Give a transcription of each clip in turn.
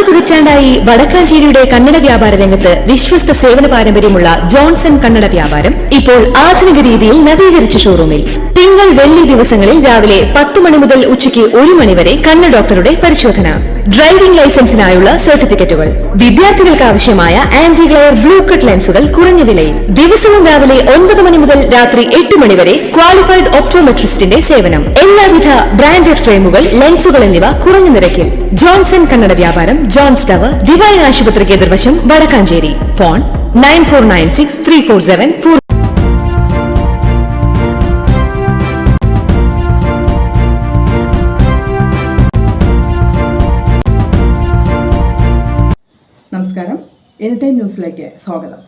പതിറ്റാണ്ടായി വടക്കാഞ്ചേരിയുടെ കന്നഡ വ്യാപാര രംഗത്ത് വിശ്വസ്ത സേവന പാരമ്പര്യമുള്ള ജോൺസൺ കന്നഡ വ്യാപാരം ഇപ്പോൾ ആധുനിക രീതിയിൽ നവീകരിച്ച ഷോറൂമിൽ തിങ്കൾ വെള്ളി ദിവസങ്ങളിൽ രാവിലെ 10 മണി മുതൽ ഉച്ചയ്ക്ക് 1 മണി വരെ കണ്ണ് ഡോക്ടറുടെ പരിശോധന, ഡ്രൈവിംഗ് ലൈസൻസിനായുള്ള സർട്ടിഫിക്കറ്റുകൾ, വിദ്യാർത്ഥികൾക്ക് ആവശ്യമായ ആന്റി ഗ്ലെയർ ബ്ലൂ കട്ട് ലെൻസുകൾ കുറഞ്ഞ വിലയിൽ, ദിവസവും രാവിലെ 9 മണി മുതൽ രാത്രി 8 മണി വരെ ക്വാളിഫൈഡ് ഒപ്റ്റോമെട്രിസ്റ്റിന്റെ സേവനം, എല്ലാവിധ ബ്രാൻഡഡ് ഫ്രെയിമുകൾ, ലെൻസുകൾ എന്നിവ കുറഞ്ഞ നിരക്കിൽ. ജോൺസൺ കന്നഡ വ്യാപാരം, ജോൺസ് ടവർ, ഡിവൈൻ ആശുപത്രിക്ക് എതിർവശം, വടക്കാഞ്ചേരി. ഫോൺ 94963474. നമസ്കാരം, എനിടൈം ന്യൂസിലേക്ക് സ്വാഗതം.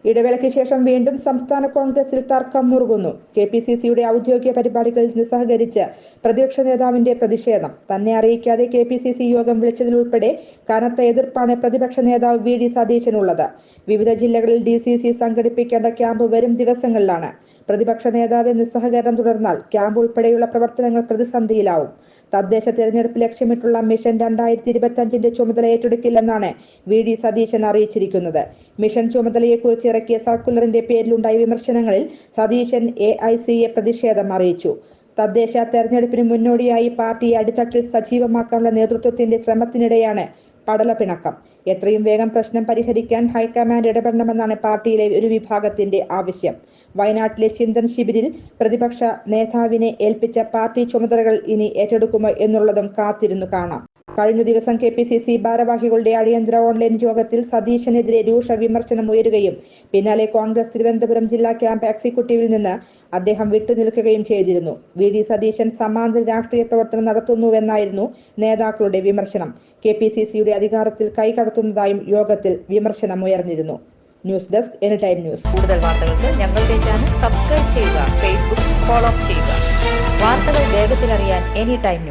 ഇടവേളയ്ക്ക് ശേഷം വീണ്ടും സംസ്ഥാന കോൺഗ്രസിൽ തർക്കം മുറുകുന്നു. KPCCയുടെ ഔദ്യോഗിക പരിപാടികളിൽ നിന്ന് സഹകരിച്ച് പ്രതിപക്ഷ നേതാവിന്റെ പ്രതിഷേധം. തന്നെ അറിയിക്കാതെ KPCC യോഗം വിളിച്ചതിലുൾപ്പെടെ കനത്ത എതിർപ്പാണ് പ്രതിപക്ഷ നേതാവ് VD സതീശനുള്ളത്. വിവിധ ജില്ലകളിൽ DCC സംഘടിപ്പിക്കേണ്ട ക്യാമ്പ് വരും ദിവസങ്ങളിലാണ്. പ്രതിപക്ഷ നേതാവ് നിസ്സഹകരണം തുടർന്നാൽ ക്യാമ്പ് ഉൾപ്പെടെയുള്ള പ്രവർത്തനങ്ങൾ പ്രതിസന്ധിയിലാവും. തദ്ദേശ തെരഞ്ഞെടുപ്പ് ലക്ഷ്യമിട്ടുള്ള മിഷൻ 2025ന്റെ ചുമതല ഏറ്റെടുക്കില്ലെന്നാണ് VD സതീശൻ അറിയിച്ചിരിക്കുന്നത്. മിഷൻ ചുമതലയെക്കുറിച്ച് ഇറക്കിയ സർക്കുലറിന്റെ പേരിലുണ്ടായ വിമർശനങ്ങളിൽ സതീശൻ AICയെ പ്രതിഷേധം അറിയിച്ചു. തദ്ദേശ തെരഞ്ഞെടുപ്പിന് മുന്നോടിയായി പാർട്ടിയെ അടിത്തട്ടിൽ സജീവമാക്കാനുള്ള നേതൃത്വത്തിന്റെ ശ്രമത്തിനിടെയാണ് പടലപ്പിണക്കം. എത്രയും വേഗം പ്രശ്നം പരിഹരിക്കാൻ ഹൈക്കമാൻഡ് ഇടപെടണമെന്നാണ് പാർട്ടിയിലെ ഒരു വിഭാഗത്തിന്റെ ആവശ്യം. വയനാട്ടിലെ ചിന്തൻ ശിബിരിൽ പ്രതിപക്ഷ നേതാവിനെ ഏൽപ്പിച്ച പാർട്ടി ചുമതലകൾ ഇനി ഏറ്റെടുക്കുമോ എന്നുള്ളതും കാത്തിരുന്നു കാണാം. കഴിഞ്ഞ ദിവസം KPCC ഭാരവാഹികളുടെ അടിയന്തര ഓൺലൈൻ യോഗത്തിൽ സതീശനെതിരെ രൂക്ഷ വിമർശനം ഉയരുകയും പിന്നാലെ കോൺഗ്രസ് തിരുവനന്തപുരം ജില്ലാ ക്യാമ്പ് എക്സിക്യൂട്ടീവിൽ നിന്ന് അദ്ദേഹം വിട്ടുനിൽക്കുകയും ചെയ്തിരുന്നു. VD സതീശൻ സമാന്തര രാഷ്ട്രീയ പ്രവർത്തനം നടത്തുന്നുവെന്നായിരുന്നു നേതാക്കളുടെ വിമർശനം. KPCCയുടെ അധികാരത്തിൽ കൈകടത്തുന്നതായും യോഗത്തിൽ വിമർശനമുയർന്നിരുന്നു. News desk, anytime news. കൂടുതൽ വാർത്തകൾക്ക് ഞങ്ങളുടെ ചാനൽ സബ്സ്ക്രൈബ് ചെയ്യുക, ഫേസ്ബുക്ക് ഫോളോ ചെയ്യുക. വാർത്തകൾ വേഗത്തിലറിയാൻ എനിടൈം ന്യൂസ്.